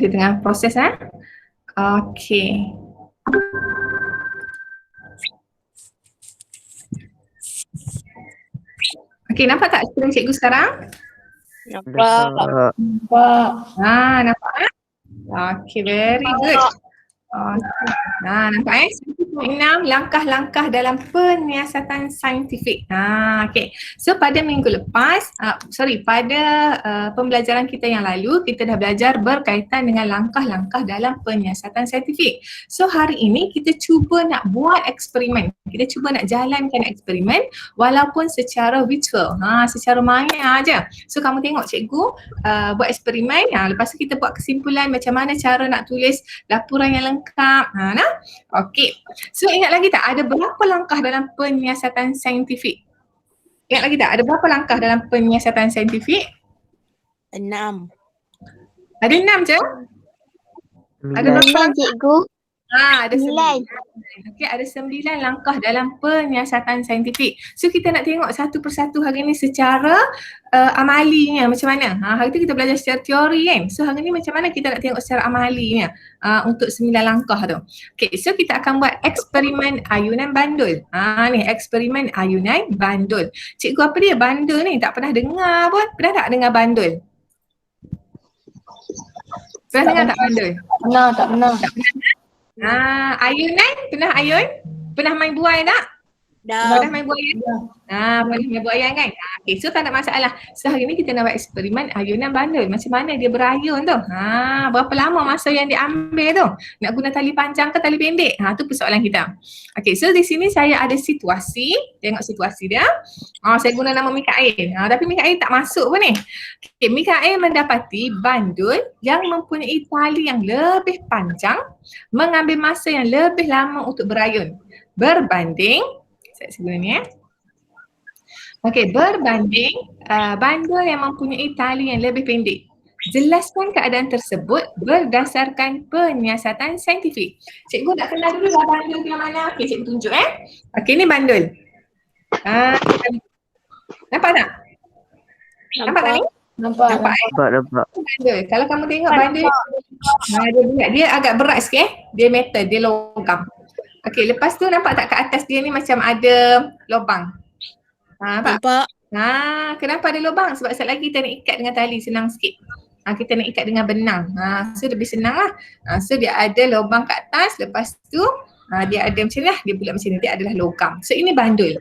Dia tengah proses Okey. Okey, nampak tak skrin cikgu sekarang? Nampak. Nampak. Nampak Okey, very good. Nampak 1.6 langkah-langkah dalam penyiasatan saintifik. Okey. So pada minggu lepas, pada pembelajaran kita yang lalu, kita dah belajar berkaitan dengan langkah-langkah dalam penyiasatan saintifik. So hari ini kita cuba nak buat eksperimen. Kita cuba nak jalankan eksperimen walaupun secara virtual. Secara maya aja. So kamu tengok cikgu buat eksperimen, lepas tu kita buat kesimpulan macam mana cara nak tulis laporan yang lengkap. Okey. So ingat lagi tak ada berapa langkah dalam penyiasatan saintifik? Ingat lagi tak ada berapa langkah dalam penyiasatan saintifik? 6. Ada 6 je? Ada berapa langkah? Cikgu. Ada 9. Okey, ada 9 langkah dalam penyiasatan saintifik. So kita nak tengok satu persatu hari ni secara amalinya macam mana. Hari tu kita belajar secara teori kan. So hari ni macam mana kita nak tengok secara amalinya untuk 9 langkah tu. Okey, so kita akan buat eksperimen ayunan bandul. Ni eksperimen ayunan bandul. Cikgu apa dia bandul ni? Tak pernah dengar pun. Pernah tak dengar bandul? Pernah dengar tak bandul? Tak pernah. Ayunan, pernah ayun? Pernah main buai tak? Dah. Pernah main buai? Pernah main buai kan? Okay, so tak ada masalah. So hari ni kita nak buat eksperimen ayunan bandul. Macam mana dia berayun tu? Berapa lama masa yang diambil tu? Nak guna tali panjang ke tali pendek? Tu persoalan kita. Okay, so di sini saya ada situasi. Tengok situasi dia. Saya guna nama Mikael. Tapi Mikael tak masuk pun ni. Okay, Mikael mendapati bandul yang mempunyai tali yang lebih panjang mengambil masa yang lebih lama untuk berayun. Berbanding saya guna ni Okey, berbanding bandul yang mempunyai tali yang lebih pendek. Jelaskan keadaan tersebut berdasarkan penyiasatan saintifik. Cikgu nak kenal dulu lah bandul yang mana. Okey, cikgu tunjuk Okey, ni bandul. Nampak tak? Nampak tak ni? Nampak. Bandul. Kalau kamu tengok bandul dia agak berat sikit Dia metal, dia logam. Okey, lepas tu nampak tak kat atas dia ni macam ada lubang. Nampak. Kenapa ada lubang? Sebab sekejap lagi kita nak ikat dengan tali, senang sikit. Kita nak ikat dengan benang. So lebih senang lah. So dia ada lubang kat atas, lepas tu dia ada macam ni lah, dia bulat macam ni, dia adalah logam. So ini bandul.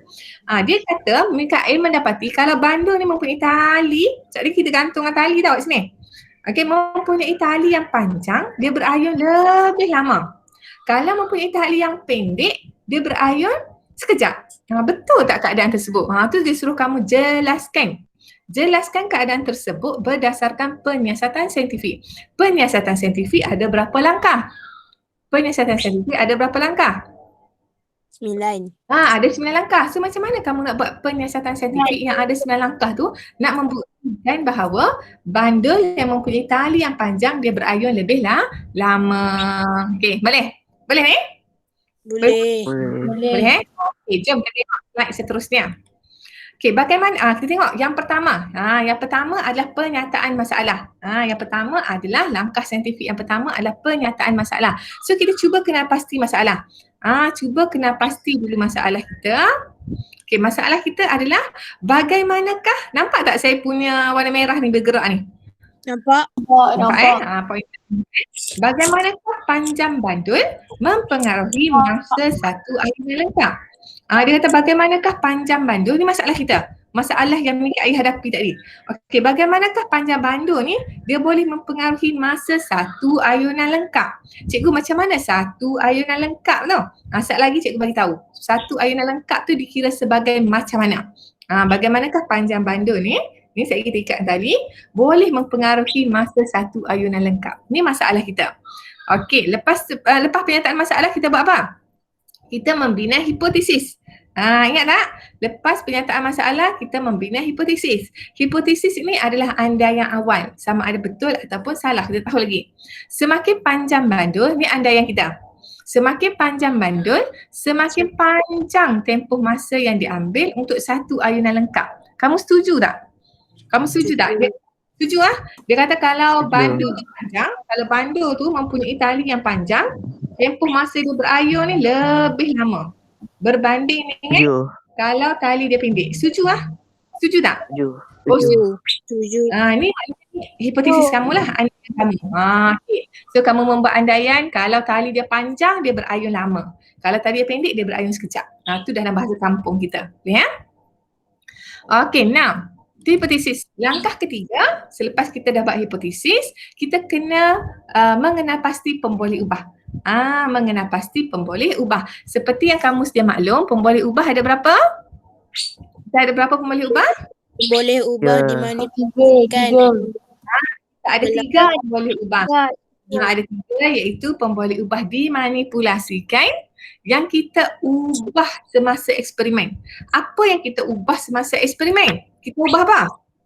Dia kata Mikael mendapati kalau bandul ni mempunyai tali, jadi kita gantung dengan tali tau kat sini. Okey, mempunyai tali yang panjang, dia berayun lebih lama. Kalau mempunyai tali yang pendek, dia berayun sekejap. Betul tak keadaan tersebut? Tu dia suruh kamu jelaskan. Jelaskan keadaan tersebut berdasarkan penyiasatan saintifik. Penyiasatan saintifik ada berapa langkah? Penyiasatan saintifik ada berapa langkah? 9. Ada 9 langkah. So macam mana kamu nak buat penyiasatan saintifik yang ada 9 langkah tu? Nak membuktikan bahawa bandul yang mempunyai tali yang panjang dia berayun lebih lama. Okey, boleh? Boleh ni? Boleh. Okey, jom kita tengok slide seterusnya. Okey, bagaimana? Kita tengok yang pertama. Yang pertama adalah penyataan masalah. Yang pertama adalah langkah saintifik yang pertama adalah penyataan masalah. So kita cuba kenal pasti masalah. Cuba kenal pasti dulu masalah kita. Okey, masalah kita adalah bagaimanakah, nampak tak saya punya warna merah ni bergerak ni? Nampak. Bagaimanakah panjang bandul mempengaruhi masa satu ayunan lengkap? Dia kata bagaimanakah panjang bandul, ni masalah kita. Masalah yang Mikael hadapi tadi. Okey, bagaimanakah panjang bandul ni dia boleh mempengaruhi masa satu ayunan lengkap. Cikgu, macam mana satu ayunan lengkap tu? Sekejap lagi cikgu bagi tahu. Satu ayunan lengkap tu dikira sebagai macam mana? Bagaimanakah panjang bandul ni saya kita ikat tadi, boleh mempengaruhi masa satu ayunan lengkap. Ni masalah kita. Okey, lepas penyataan masalah kita buat apa? Kita membina hipotesis. Ingat tak? Lepas penyataan masalah, kita membina hipotesis. Hipotesis ini adalah andaian awal. Sama ada betul ataupun salah. Kita tahu lagi. Semakin panjang bandul, ni andaian kita. Semakin panjang bandul, semakin panjang tempoh masa yang diambil untuk satu ayunan lengkap. Kamu setuju tak? Kamu setuju tak? Setuju ah? Dia kata kalau Setuju. bandu tu panjang, kalau bandu tu mempunyai tali yang panjang, tempoh masa dia berayun ni lebih lama. Berbanding dengan Setuju. kalau tali dia pendek. Setuju ah? Setuju tak? Setuju. Oh, Setuju. Setuju. Ni hipotesis kamu lah. Andaian kamu. Okay. So kamu membuat andaian kalau tali dia panjang, dia berayun lama. Kalau tali dia pendek, dia berayun sekejap. Tu dalam bahasa kampung kita. Boleh ya? Okay, now. Itu hipotesis. Langkah ketiga, selepas kita dah buat hipotesis, kita kena mengenal pasti pemboleh ubah. Mengenal pasti pemboleh ubah. Seperti yang kamu sedia maklum, pemboleh ubah ada berapa? Kita ada berapa pemboleh ubah? Boleh ubah Ya. dimanipulasikan. Tak ada 3 yang boleh ubah. Ada 3 iaitu pemboleh ubah dimanipulasikan yang kita ubah semasa eksperimen. Apa yang kita ubah semasa eksperimen? Kita ubah apa?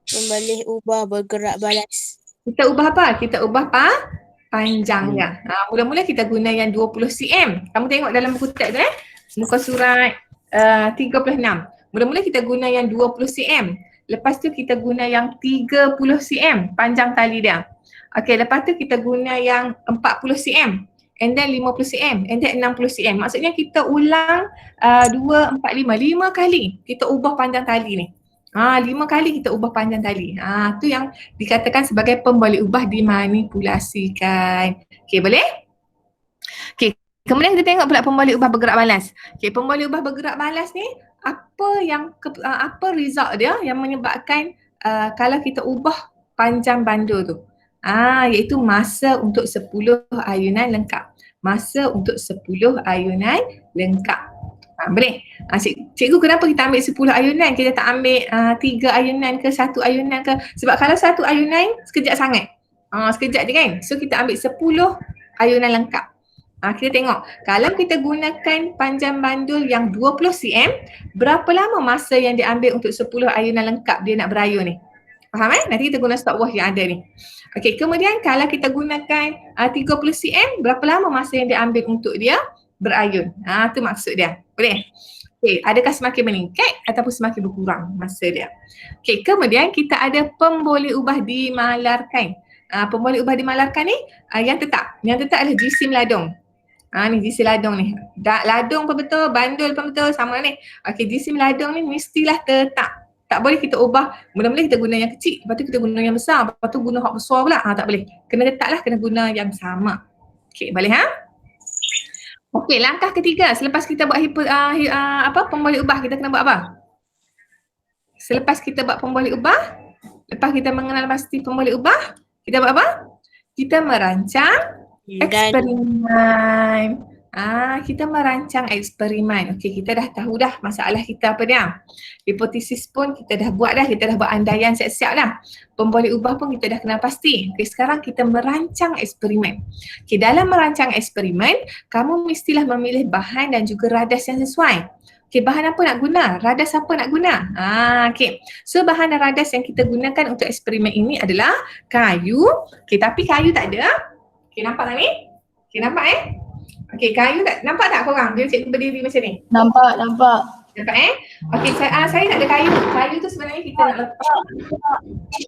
Boleh ubah bergerak balas. Kita ubah apa? Kita ubah panjangnya. Mula-mula kita guna yang 20 cm. Kamu tengok dalam buku teks tu muka surat 36. Mula-mula kita guna yang 20 cm. Lepas tu kita guna yang 30 cm panjang tali dia. Okey, lepas tu kita guna yang 40 cm. And then 50 cm. And then 60 cm. Maksudnya kita ulang 2, 4, 5. 5 kali kita ubah panjang tali ni. 5 kali kita ubah panjang tali. Tu yang dikatakan sebagai pemboleh ubah dimanipulasikan. Okey, boleh? Okey, kemudian kita tengok pula pemboleh ubah bergerak balas. Okey, pemboleh ubah bergerak balas ni apa result dia yang menyebabkan kalau kita ubah panjang bandu tu. Iaitu masa untuk 10 ayunan lengkap. Masa untuk 10 ayunan lengkap. Boleh? Cikgu kenapa kita ambil 10 ayunan? Kita tak ambil 3 ayunan ke 1 ayunan ke? Sebab kalau 1 ayunan sekejap sangat. Sekejap je kan? So kita ambil 10 ayunan lengkap. Kita tengok, kalau kita gunakan panjang bandul yang 20 cm, berapa lama masa yang diambil untuk 10 ayunan lengkap dia nak berayun ni? Faham Nanti kita guna stopwatch yang ada ni. Okey, kemudian kalau kita gunakan 30 cm, berapa lama masa yang diambil untuk dia berayun? Tu maksud dia. Boleh? Okey, adakah semakin meningkat ataupun semakin berkurang masa dia? Okey, kemudian kita ada pemboleh ubah dimalarkan. Pemboleh ubah dimalarkan ni yang tetap. Yang tetap adalah jisim ladung. Ni jisim ladung ni. Ladung pun betul, bandul pun betul, sama ni. Okey, jisim ladung ni mestilah tetap. Tak boleh kita ubah, mula-mula kita guna yang kecil, lepas tu kita guna yang besar, lepas tu guna hak besar pula. Tak boleh. Kena tetaplah, kena guna yang sama. Okey, boleh Okey, langkah ketiga selepas kita buat pemboleh ubah, kita kena buat apa? Selepas kita buat pemboleh ubah, lepas kita mengenal pasti pemboleh ubah, kita buat apa? Kita merancang eksperimen. Kita merancang eksperimen. Okey, kita dah tahu dah masalah kita apa dia. Hipotesis pun kita dah buat dah, kita dah buat andaian siap-siap dah. Pemboleh ubah pun kita dah kenal pasti. Okey, sekarang kita merancang eksperimen. Okey, dalam merancang eksperimen, kamu mestilah memilih bahan dan juga radas yang sesuai. Okey, bahan apa nak guna? Radas apa nak guna? Okey. So bahan dan radas yang kita gunakan untuk eksperimen ini adalah kayu. Okey, tapi kayu tak ada. Okey, nampak tak ni? Okey, nampak Okey, kayu tak? Nampak tak korang? Bila cikgu berdiri macam ni? Nampak. Nampak Okey, saya tak ada kayu. Kayu tu sebenarnya kita nak letak.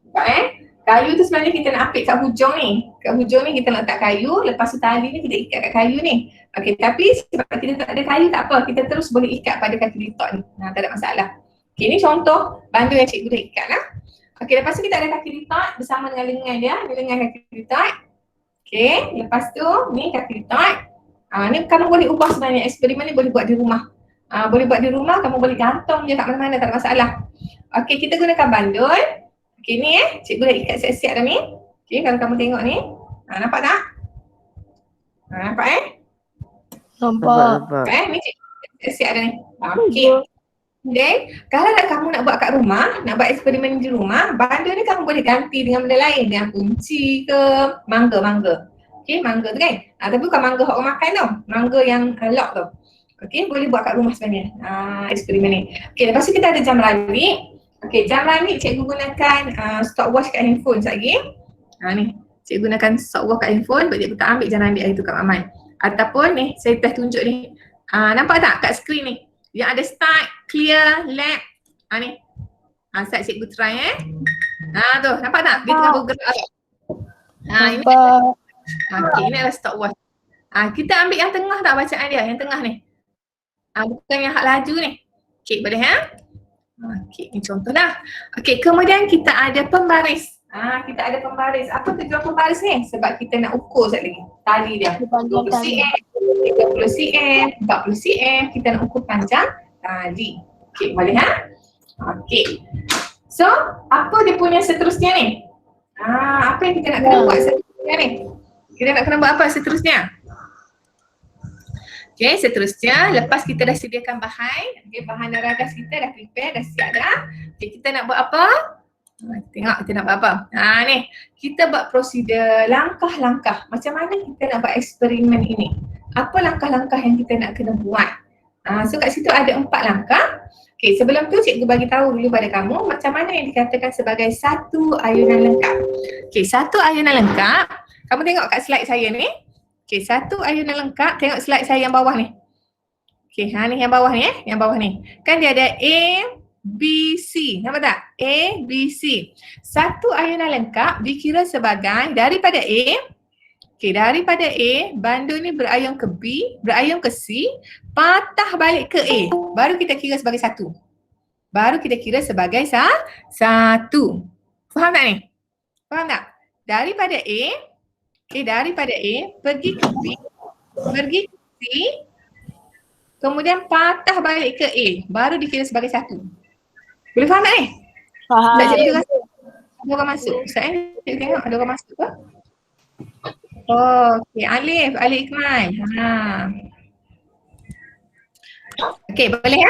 Nampak Kayu tu sebenarnya kita nak apit kat hujung ni. Kat hujung ni kita nak letak kayu, lepas tu tali ni kita ikat kat kayu ni. Okey, tapi sebab kita tak ada kayu tak apa, kita terus boleh ikat pada kaki lipat ni. Tak ada masalah. Okey, ni contoh bandul yang cikgu dah ikat Okey, lepas tu kita ada kaki lipat bersama dengan lengan dia, lengan kaki lipat. Okey, lepas tu ni kaki lipat. Ni kamu boleh ubah sebenarnya, eksperimen ni boleh buat di rumah. Boleh buat di rumah, kamu boleh gantung je kat mana-mana, tak ada masalah. Okey, kita gunakan bandul. Okey, ni cikgu dah ikat siap-siap dah ni. Okey, kalau kamu tengok ni. Nampak tak? Nampak Nampak. Ni cikgu siap-siap dah ni. Okey. Then, kalau kamu nak buat kat rumah, nak buat eksperimen di rumah, bandul ni kamu boleh ganti dengan benda lain, dengan kunci ke, mangga. Okey, mangga tu kan. Tapi bukan mangga hak orang makan tu. Mangga yang lock tu. Okey, boleh buat kat rumah sebenarnya. Eksperimen ni. Okey, lepas tu kita ada jam ralik. Okey, jam ralik cikgu gunakan stopwatch kat handphone sekejap lagi. Ni, cikgu gunakan stopwatch kat handphone, sebab cikgu tak ambil jam ralik hari tu kat Maman. Ataupun ni, saya dah tunjuk ni. Nampak tak kat skrin ni? Yang ada start, clear, lap. Ni. Start cikgu try Tu nampak tak? Dia tengah bergerak. Ini Nampak. okey, ini adalah stopwatch. Kita ambil yang tengah tak bacaan dia, yang tengah ni. Bukan yang hak laju ni. Okey, boleh Okey, ni contoh dah. Okey, kemudian kita ada pembaris. Kita ada pembaris. Apa tujuan pembaris ni? Sebab kita nak ukur sekali lagi tali dia. 20 cm, 30 cm, 40 cm. Kita nak ukur panjang tali. Okey, boleh Okey. So, apa dia punya seterusnya ni? Apa yang kita nak kena buat seterusnya ni? Kita nak kena buat apa seterusnya? Okay, seterusnya lepas kita dah sediakan bahan, bahan dan ragas kita dah prepare, dah siap dah. Okay, kita nak buat apa? Tengok kita nak buat apa. Ni, kita buat prosedur langkah-langkah. Macam mana kita nak buat eksperimen ini? Apa langkah-langkah yang kita nak kena buat? So kat situ ada 4 langkah. Okay, sebelum tu cikgu bagi tahu dulu pada kamu macam mana yang dikatakan sebagai satu ayunan lengkap. Okay, satu ayunan lengkap. Kamu tengok kat slide saya ni. Okay, satu ayunan lengkap, tengok slide saya yang bawah ni. Okay, ni yang bawah ni yang bawah ni. Kan dia ada A, B, C. Nampak tak? A, B, C. Satu ayunan lengkap dikira sebagai daripada A, daripada A, bandul ni berayun ke B, berayun ke C, patah balik ke A. Baru kita kira sebagai satu. Baru kita kira sebagai satu. Faham tak ni? Faham tak? Daripada A, daripada A, pergi ke B, pergi ke C, kemudian patah balik ke A, baru dikira sebagai satu. Boleh faham tak ni? Faham. Tak cikgu rasa ada orang masuk. Ustaz cikgu tengok ada orang masuk ke? Okey, Alif Ikmal. Okey, boleh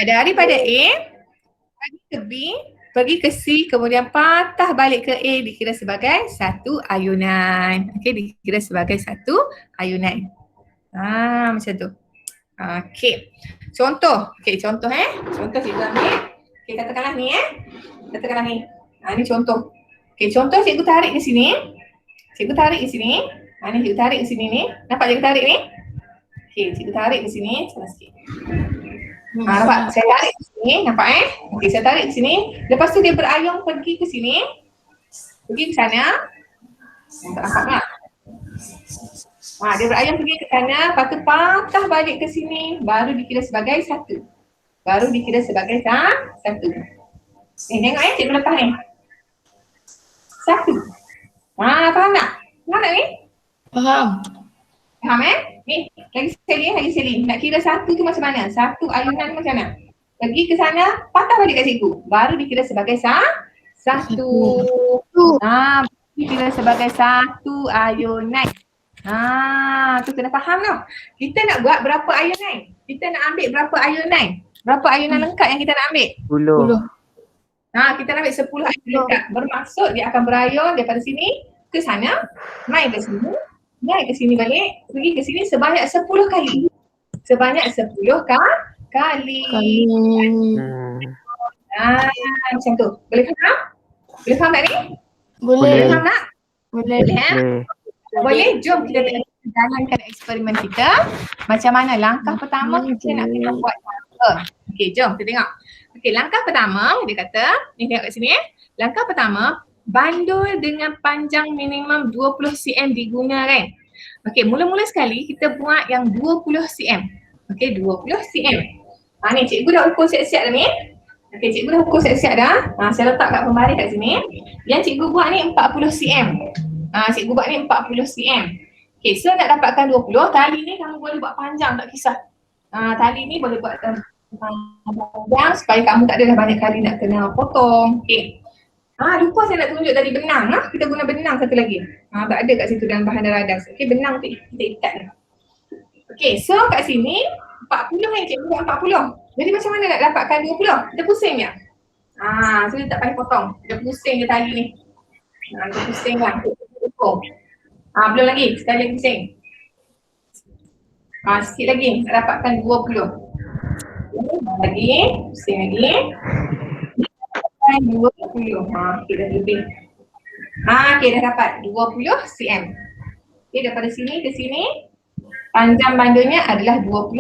daripada A, pergi ke B, pergi ke C, kemudian patah balik ke A dikira sebagai satu ayunan. Okey, dikira sebagai satu ayunan. Macam tu. Okey. Contoh. Okey, contoh Contoh cikgu ambil. Okey, katakanlah ni Katakanlah ni. Ni contoh. Okey, contoh cikgu tarik ke sini. Cikgu tarik ke sini. Ni cikgu tarik ke sini ni. Nampak cikgu tarik ni? Okey, cikgu tarik ke sini. Salah sikit. Nampak? Saya tarik ke sini, nampak Okey, saya tarik ke sini. Lepas tu dia berayun pergi ke sini. Pergi ke sana. Tak nampak tak? Dia berayun pergi ke sana, lepas tu patah balik ke sini. Baru dikira sebagai satu. Baru dikira sebagai satu. Tengok cikgu lepas ni. Satu. Faham tak? Faham tak ni? Faham. Faham Ni, lagi sekali. Nak kira satu tu macam mana? Satu ayunan macam mana? Pergi ke sana, patah balik kat cikgu. Baru dikira sebagai satu. Dikira sebagai satu ayunan. Tu kena faham tau. Kita nak buat berapa ayunan? Kita nak ambil berapa ayunan? Berapa ayunan lengkap yang kita nak ambil? 10. Kita nak ambil 10 ayunan lengkap. Bermaksud dia akan berayun daripada sini ke sana, naik ke sini, naik ke sini balik, pergi ke sini sebanyak 10 kali. Sebanyak 10 kali. Macam tu. Boleh faham? Boleh faham tak ni? Boleh. Boleh faham tak? Boleh. Boleh, jom kita jalankan eksperimen kita. Macam mana langkah pertama kita nak kena buat apa? Okey, jom kita tengok. Okey, langkah pertama dia kata, ni tengok kat sini Langkah pertama, bandul dengan panjang minimum 20 cm digunakan. Okey, mula-mula sekali kita buat yang 20 cm. Okey, 20 cm. Ni cikgu dah ukur siap-siap dah ni. Okey, cikgu dah ukur siap-siap dah. Saya letak kat pembaris kat sini. Yang cikgu buat ni 40 cm. Cikgu buat ni 40 cm. Okay, so nak dapatkan 20, tali ni kamu boleh buat panjang, tak kisah. Tali ni boleh buat panjang supaya kamu tak adalah banyak kali nak kena potong. Okay. Lupa saya nak tunjuk tadi benang. Kita guna benang satu lagi. Tak ada kat situ dalam bahan radas. Okay, benang tu kita ikat ni. Okay, so kat sini 40 yang cikgu buat 40. Jadi macam mana nak dapatkan 20? Kita pusing je. So dia tak payah potong. Dia pusing je tali ni. Dia pusing lah. Belum lagi, sekali lagi pusing. Sikit lagi nak dapatkan 20. Lagi, pusing lagi. 20. Okay, dah lebih. Okay, dah dapat 20 cm. Okay, daripada sini ke sini, panjang bandulnya adalah 20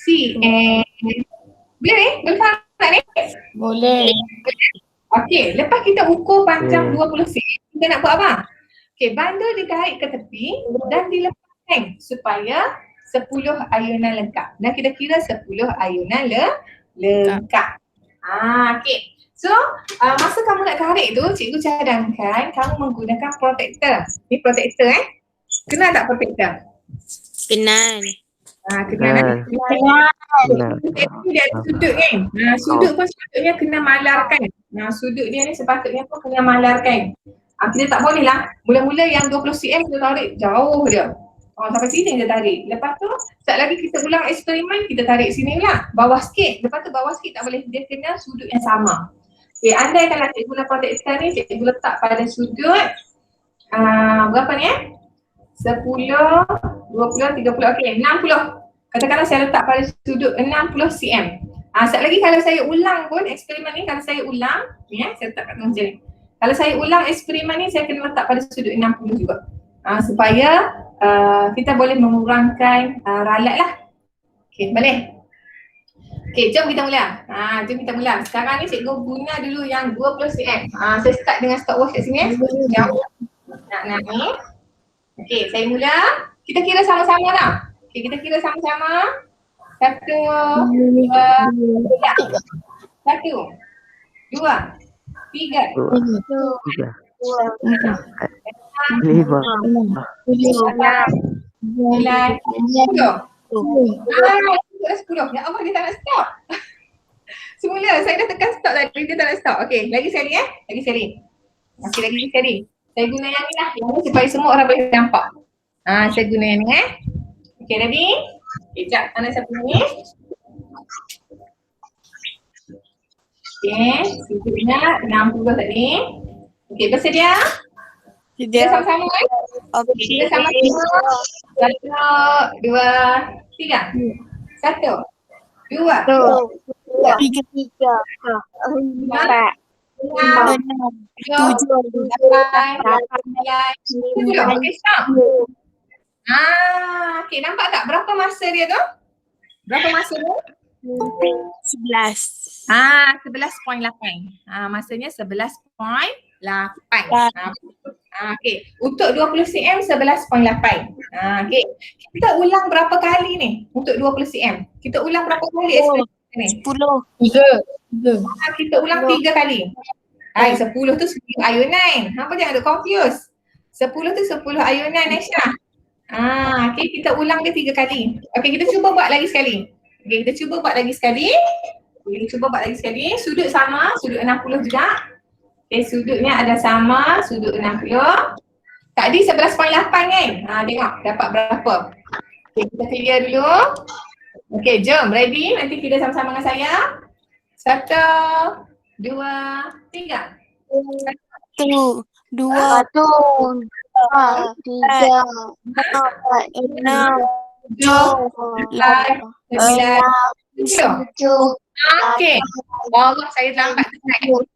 cm. Boleh ni? Boleh faham tak ni? Boleh. Okey, lepas kita ukur panjang Okey. 20 cm, kita nak buat apa? Okey, bandul ditarik ke tepi dan dilepaskan supaya 10 ayunan lengkap. Dan kita kira 10 ayunan lengkap. Okey. So, masa kamu nak tarik tu, cikgu cadangkan kamu menggunakan protektor. Ni protektor Kenal tak protektor? Kenal. Kenal. Benar. Dia ada sudut kan? Sudut pun sepatutnya kena malarkan. Sudut dia ni sepatutnya pun kena malarkan. Kita tak boleh lah. Mula-mula yang 20 cm kita tarik jauh dia. Sampai sini kita tarik. Lepas tu, sekejap lagi kita ulang eksperimen, kita tarik sini pula. Bawah sikit. Lepas tu bawah sikit tak boleh. Dia kena sudut yang sama. Okay, andai kalau cikgu guna protektor ni, cikgu letak pada sudut berapa ni 10, 20, 30, okey 60. Katakanlah saya letak pada sudut 60 cm. Sekejap lagi kalau saya ulang pun eksperimen ni, kalau saya ulang, ni saya letak kat meja ni. Kalau saya ulang eksperimen ni, saya kena letak pada sudut 60 juga. Supaya kita boleh mengurangkan ralat lah. Okey, boleh? Okey, jom kita mula. Jom kita mula. Sekarang ni cikgu guna dulu yang 20 cm. Saya start dengan stopwatch kat sini. Jauh. Nak ni. Okey, saya mula. Kita kira sama-sama lah. Okey, kita kira sama-sama. 1, 2, 3. 1, 2, 3. 5. 10. Ya Allah, dia tak nak stop. Semula saya dah tekan stop tadi, dia tak nak stop. Okey, lagi sekali Lagi sekali. Okey, lagi sekali. Saya guna yang ni lah. Yang ni supaya semua orang boleh nampak. Saya guna yang ni Okey, ready? Okey, jap. Mana siapa ni? Okey, sudutnya 60 tadi. Okey, bersedia? Kita sama-sama Okey, kita sama-sama. 1, 2, 3. 1, 2, 3, 4, 5, 6, 7, 8, 9, 10. Okey, stop. Okey, nampak tak berapa masa dia tu? Berapa masa tu? 11. 11.8. Masanya 11.8. Okey, untuk 20 cm 11.8. Okey. Kita ulang berapa kali ni untuk 20 cm? Kita ulang berapa kali eksperimen ni? 10. 3. Kita ulang 3 kali. 10 tu 10 ayunan. Hampa jangan ada confuse. 10 tu 10 ayunan Aisyah. Okey, kita ulang dia 3 kali. Okey, kita cuba buat lagi sekali. Okey, kita cuba buat lagi sekali. Sudut sama, sudut 60 juga. Okey, sudutnya ada sama, sudut 60. Tadi 11.8 kan? Tengok dapat berapa. Okey, kita clear dulu. Okey, jom. Ready? Nanti kita sama-sama dengan saya. 1, 2, 3. 1, 2, 3, 4, 6, 7, 7. Okey. Allah, saya lambat tekan.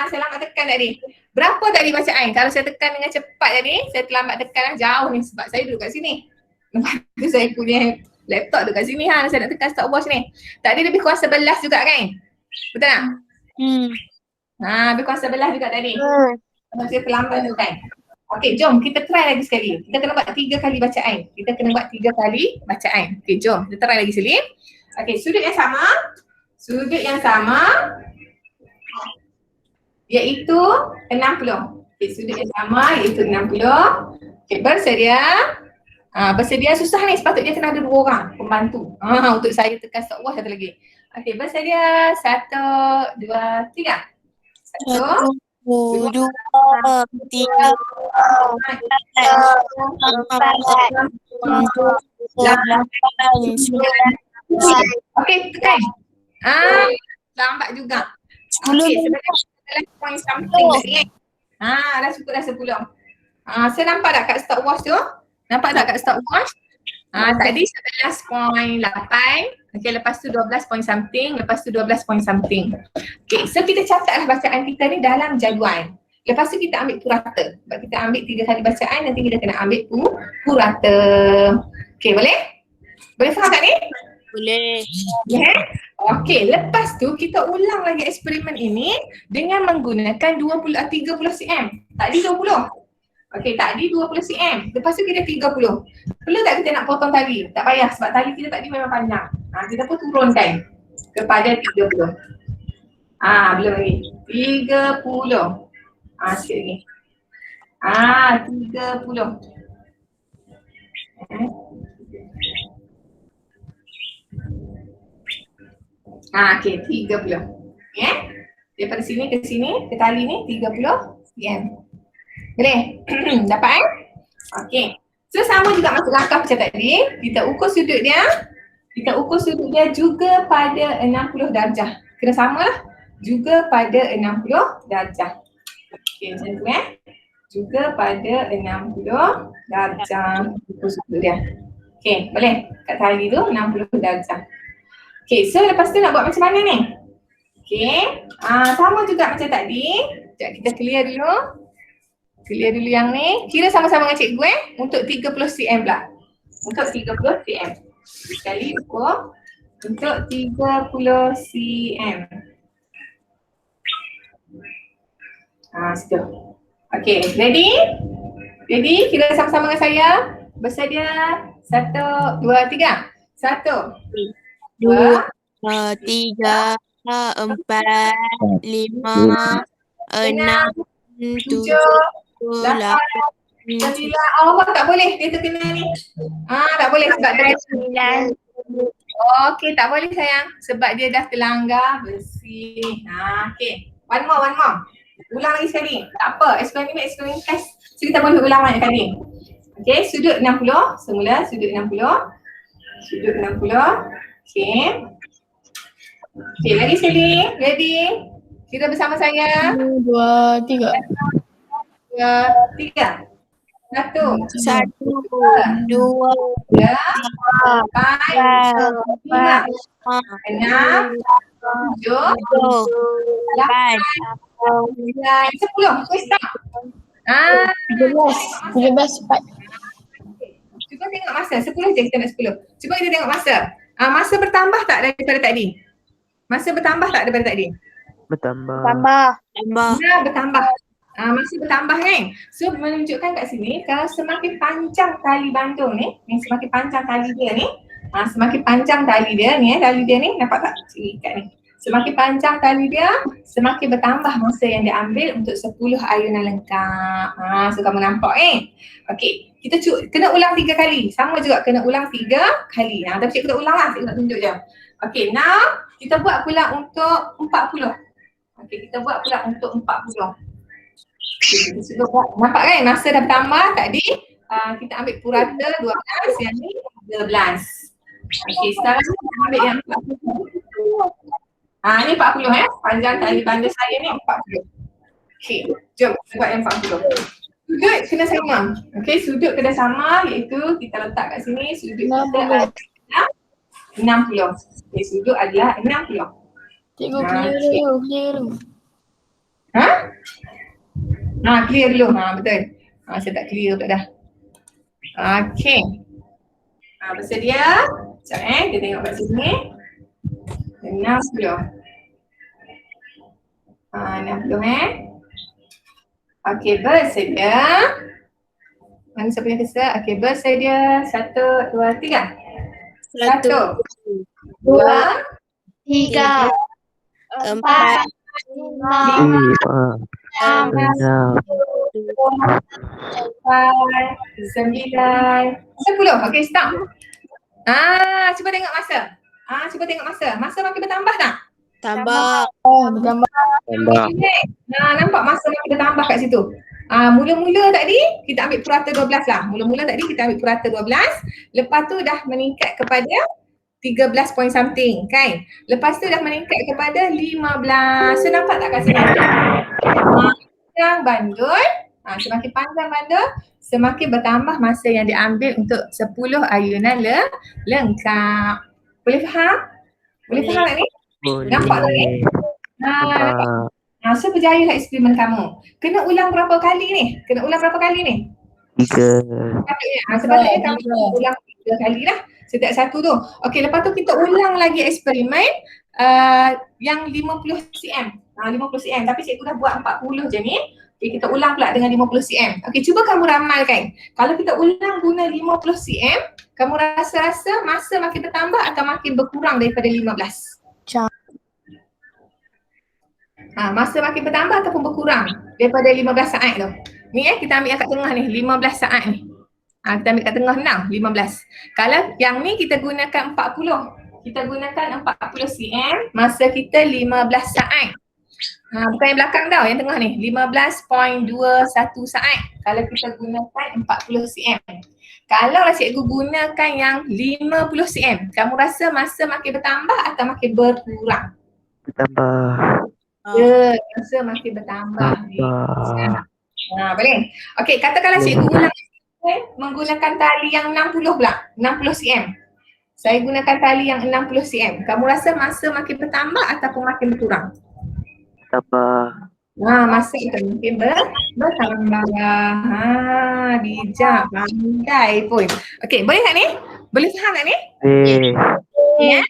Saya lambat tekan tadi. Berapa tadi bacaan? Kalau saya tekan dengan cepat tadi, saya terlambat tekan jauh ni sebab saya duduk kat sini. Lepas tu saya punya laptop duduk kat sini saya nak tekan stopwatch ni. Tadi lebih kurang 11 juga kan? Betul tak? Lebih kurang 11 juga tadi. Saya terlambat tu kan. Okey, jom kita try lagi sekali. Kita kena buat 3 kali bacaan. Okey, jom kita try lagi sekali. Okey, sudut yang sama iaitu 60. Okey, sudut yang sama iaitu 60. Okey, bersedia? Bersedia susah ni, sepatutnya kena ada 2 orang pembantu. Untuk saya tekan stopwatch satu lagi. Okey, bersedia? 1, 2, 3. 1, 2, 3, 4, 5, 6, 7, 8, 9. Okey, tekan. Lambat juga. 10. Okey, sebenarnya point something tadi kan. Dah cukup dah 10. Saya nampak tak kat stopwatch tu? Tadi 11.8. Okey, lepas tu 12 point something, lepas tu 12 point something. Okey, so kita catatlah bacaan kita ni dalam jadual. Lepas tu kita ambil purata. Sebab kita ambil 3 kali bacaan, nanti kita kena ambil purata. Okey, boleh? Boleh faham tak ni? Boleh. Okey, lepas tu kita ulang lagi eksperimen ini dengan menggunakan 30 cm. Tadi 20. Okey, tadi 20 cm. Lepas tu kita 30. Perlu tak kita nak potong tali? Tak payah sebab tali kita tadi memang panjang. Kita pun turunkan kepada 30. Belum lagi. 30. Sikit lagi. 30. Okey, 30. Ya. Daripada sini ke sini, ke tali ni 30 cm. Boleh? Dapat Okey. So sama juga masuk langkah macam tadi. Kita ukur sudut dia. Kita ukur sudut dia juga pada 60 darjah. Kena sama lah. Juga pada 60 darjah. Okey, macam tu juga pada 60 darjah ukur sudut dia. Okey, boleh? Kat tali tu 60 darjah. Okey, so lepas tu nak buat macam mana ni? Okey, sama juga macam tadi. Sekejap kita clear dulu. Clear dulu yang ni. Kira sama-sama dengan cikgu untuk 30 cm pula. Untuk 30 cm. Sekali ukur untuk 30 cm. Situ. Okey, ready? Ready? Kira sama-sama dengan saya. Bersedia? 1, 2, 3. 1, 2, 3, 4, 5, 6, 7, 8, 9. Oh, tak boleh. Dia terkena ni. Tak boleh sebab dia 9. Okey, tak boleh sayang. Sebab dia dah terlanggar bersih. Okey. One more. Ulang lagi sekali. Tak apa. Eksperimen test. So, kita boleh ulang banyak kali. Okey, sudut 60. Semula sudut 60. Sudut 60. Okey. Okey, lagi sekali. Ready? Kita bersama saya. 2, 3. 2, 3. 1, 1, 2, 3, 4, 5, 6, 7, 8, 9, 10. Okay, stop. 13 cepat. Cuba tengok masa. 10 je kita nak 10. Cuba kita tengok masa. Masa bertambah tak daripada tadi? Masa bertambah tak daripada tadi? Bertambah. Bertambah. Masih bertambah kan? So menunjukkan kat sini kalau semakin panjang tali bantung ni, semakin panjang tali dia ni, semakin panjang tali dia ni, nampak tak? Ikat ni. Semakin panjang tali dia, semakin bertambah masa yang dia ambil untuk 10 ayunan lengkap. So kamu nampak Okey, kita kena ulang 3 kali. Sama juga kena ulang 3 kali. Tapi cikgu tak ulang lah, cikgu nak tunjuk je. Okey, now kita buat pula untuk 40. Okey, kita buat pula untuk 40. Nampak kan masa dah bertambah tadi, kita ambil purata 12, yang ni 13. Okey, sekarang kita ambil yang 40. Ni 40 panjang tali bandar saya ni 40. Okey, jom kita buat yang 40. Sudut kena sama. Okey, sudut kena sama iaitu kita letak kat sini sudut kita adalah 60. Okey, sudut adalah 60. Cikgu clear dulu. Clear dulu. Betul. Saya tak clear pula dah. Okey. Bersedia? Sekejap kita tengok kat sini. 60. 60 Okey, bersedia. Mana siapa yang kesal? Okey, bersedia. 1, 2, 3. 1, 2, 3, 4, 5, 6, 9, 10. Okey, stop. Cuba tengok masa. Cuba tengok masa. Masa makin bertambah tak? tambah. bertambah. Nampak masa makin bertambah kat situ. Mula-mula tadi kita ambil purata 12 lah. Mula-mula tadi kita ambil purata 12. Lepas tu dah meningkat kepada 13 point something kan. Lepas tu dah meningkat kepada 15. So nampak tak kat sini? Panjang bandul. Semakin panjang bandul, semakin bertambah masa yang diambil untuk 10 ayunan lengkap. Boleh faham? Boleh faham tak ni? Nampak tak ni? So berjayalah eksperimen kamu. Kena ulang berapa kali ni? 3. Sepatutnya kamu ulang 3 kali lah. Setiap satu tu. Okey, lepas tu kita ulang lagi eksperimen yang 50 cm. 50 cm. Tapi cikgu dah buat 40 je ni. Okey, kita ulang pula dengan 50 cm. Okey, cuba kamu ramalkan. Kalau kita ulang guna 50 cm, kamu rasa-rasa masa makin bertambah atau makin berkurang daripada 15? Masa makin bertambah ataupun berkurang daripada 15 saat tu. Ni kita ambil yang kat tengah ni, 15 saat ni. Kita ambil kat tengah 15. Kalau yang ni kita gunakan 40. Kita gunakan 40 cm, masa kita 15 saat. Bukan yang belakang tau, yang tengah ni 15.21 saat kalau kita gunakan 40 cm. Kalau lah cikgu gunakan yang 50 cm, kamu rasa masa makin bertambah atau makin berkurang? Bertambah. Ya, masa makin bertambah. Boleh? Okey, katakanlah cikgu ulang menggunakan tali yang 60 pula, 60 cm. Saya gunakan tali yang 60 cm. Kamu rasa masa makin bertambah ataupun makin berkurang? Bertambah. Masa itu mungkin bertambah. Bijak, pandai pun. Okey, boleh tak ni? Boleh faham tak ni? Ya?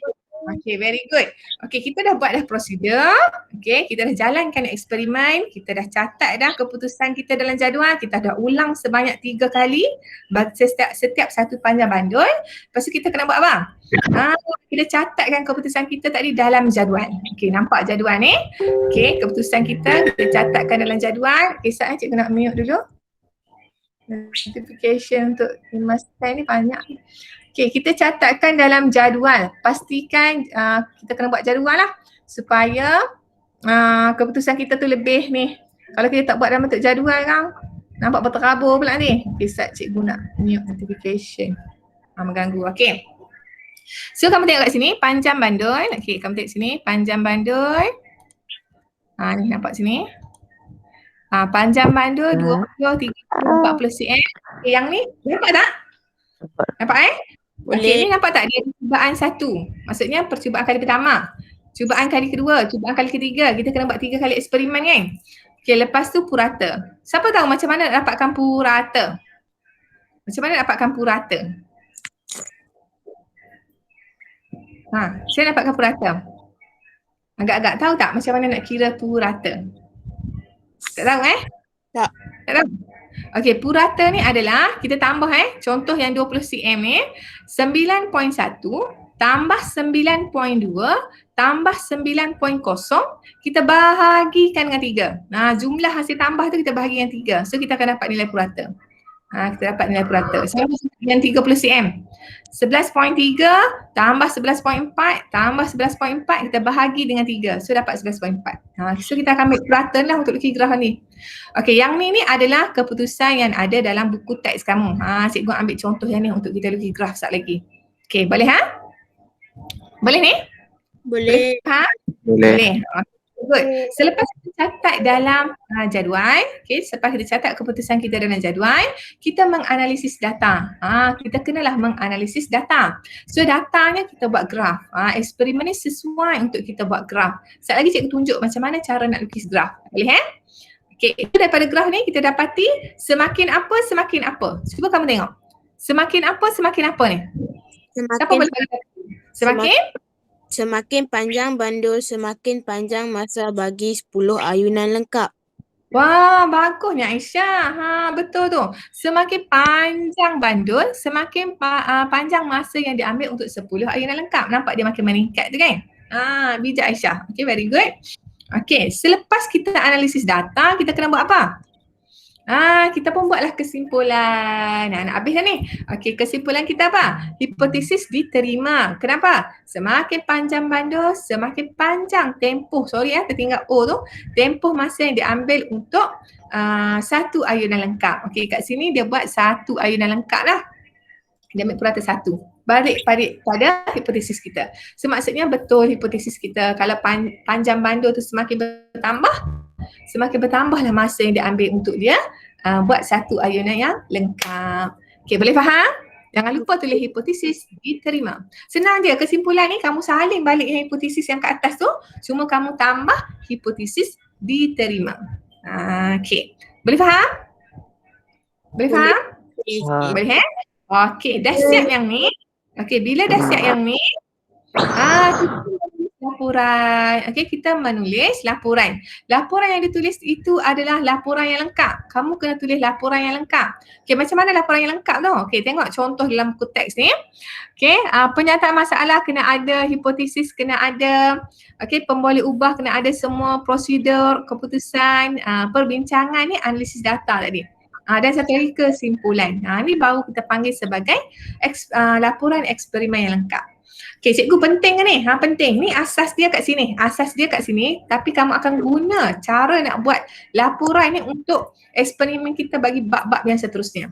Okay, very good. Okay, kita dah buat dah prosedur. Okay, kita dah jalankan eksperimen. Kita dah catat dah keputusan kita dalam jadual. Kita dah ulang sebanyak 3 kali setiap satu panjang bandul. Lepas tu kita kena buat apa? Kita catatkan keputusan kita tadi dalam jadual. Okay, nampak jadual ni? Okay, keputusan kita catatkan dalam jadual. Okay, saat cikgu nak mute dulu. Notification untuk masa ni banyak. Okay, kita catatkan dalam jadual. Pastikan kita kena buat jadual lah supaya keputusan kita tu lebih ni. Kalau kita tak buat dalam bentuk jadual kan, nampak berterabur pula ni. Okay, saat cikgu nak mute notification. Mengganggu. Okay. So kamu tengok kat sini, panjang bandul. Okay, kamu tengok sini, panjang bandul. Ni nampak sini. Panjang bandul 20, 30, 40 cm. Okay, yang ni, nampak tak? Nampak Okay, ni nampak tak dia cubaan 1. Maksudnya percubaan kali pertama. Cubaan kali kedua, cubaan kali ketiga. Kita kena buat 3 kali eksperimen kan. Okay, lepas tu purata. Siapa tahu macam mana nak dapatkan purata? Macam mana nak dapatkan purata? Saya dapatkan purata. Agak-agak tahu tak macam mana nak kira purata? Tak tahu Tak. Tak tahu? Okey, purata ni adalah kita tambah contoh yang 20 cm ni 9.1 tambah 9.2 tambah 9.0 kita bahagikan dengan 3. Jumlah hasil tambah tu kita bahagi dengan 3. So kita akan dapat nilai purata. Kita dapat nilai purata. So yang 30 cm. 11.3 tambah 11.4 tambah 11.4 kita bahagi dengan 3. So dapat 11.4. So kita akan ambil purata lah untuk lukis graf ni. Okey, yang ni adalah keputusan yang ada dalam buku teks kamu. Cikgu ambil contoh yang ni untuk kita lukis graf sekejap lagi. Okey, boleh Boleh ni? Boleh. Boleh. Good. Selepas kita catat dalam jadual, selepas kita catat keputusan kita dalam jadual, kita menganalisis data. Kita kenalah menganalisis data. So datanya kita buat graf. Eksperimen ni sesuai untuk kita buat graf. Sekejap lagi cikgu tunjuk macam mana cara nak lukis graf. Boleh Okay, itu daripada graf ni kita dapati semakin apa semakin apa. Cuba kamu tengok. Semakin apa ni? Siapa boleh bagi? Semakin panjang bandul, semakin panjang masa bagi 10 ayunan lengkap. Wah, bagusnya Aisyah. Betul tu. Semakin panjang bandul, semakin panjang masa yang diambil untuk 10 ayunan lengkap. Nampak dia makin meningkat tu kan? Bijak Aisyah. Okay, very good. Okay, selepas kita analisis data, kita kena buat apa? Kita pun buatlah kesimpulan. Nak habis dah ni. Okey, kesimpulan kita apa? Hipotesis diterima. Kenapa? Semakin panjang bandul, semakin panjang tempoh. Tertinggal O tu. Tempoh masa yang diambil untuk satu ayunan lengkap. Okey, kat sini dia buat satu ayunan lengkap lah. Dia ambil purata 1. Balik pada hipotesis kita. So maksudnya betul hipotesis kita. Kalau panjang bandul tu semakin bertambahlah masa yang diambil untuk dia buat satu ayunan yang lengkap. Okey, boleh faham? Jangan lupa tulis hipotesis diterima. Senang je, kesimpulan ni kamu salin balik hipotesis yang kat atas tu, cuma kamu tambah hipotesis diterima. Okey, boleh faham? Boleh faham? Boleh Okey, dah siap yang ni. Okey, bila dah siap yang ni, kita menulis laporan. Okey, kita menulis laporan. Laporan yang ditulis itu adalah laporan yang lengkap. Kamu kena tulis laporan yang lengkap. Okey, macam mana laporan yang lengkap tu? Okey, tengok contoh dalam buku teks ni. Okey, penyataan masalah kena ada, hipotesis kena ada. Okey, pemboleh ubah kena ada semua, prosedur, keputusan, perbincangan ni, analisis data tadi. Dan satu lagi kesimpulan. Ni baru kita panggil sebagai laporan eksperimen yang lengkap. Okey, cikgu penting ke ni? Penting. Ni asas dia kat sini. Asas dia kat sini, tapi kamu akan guna cara nak buat laporan ni untuk eksperimen kita bagi bab-bab yang seterusnya.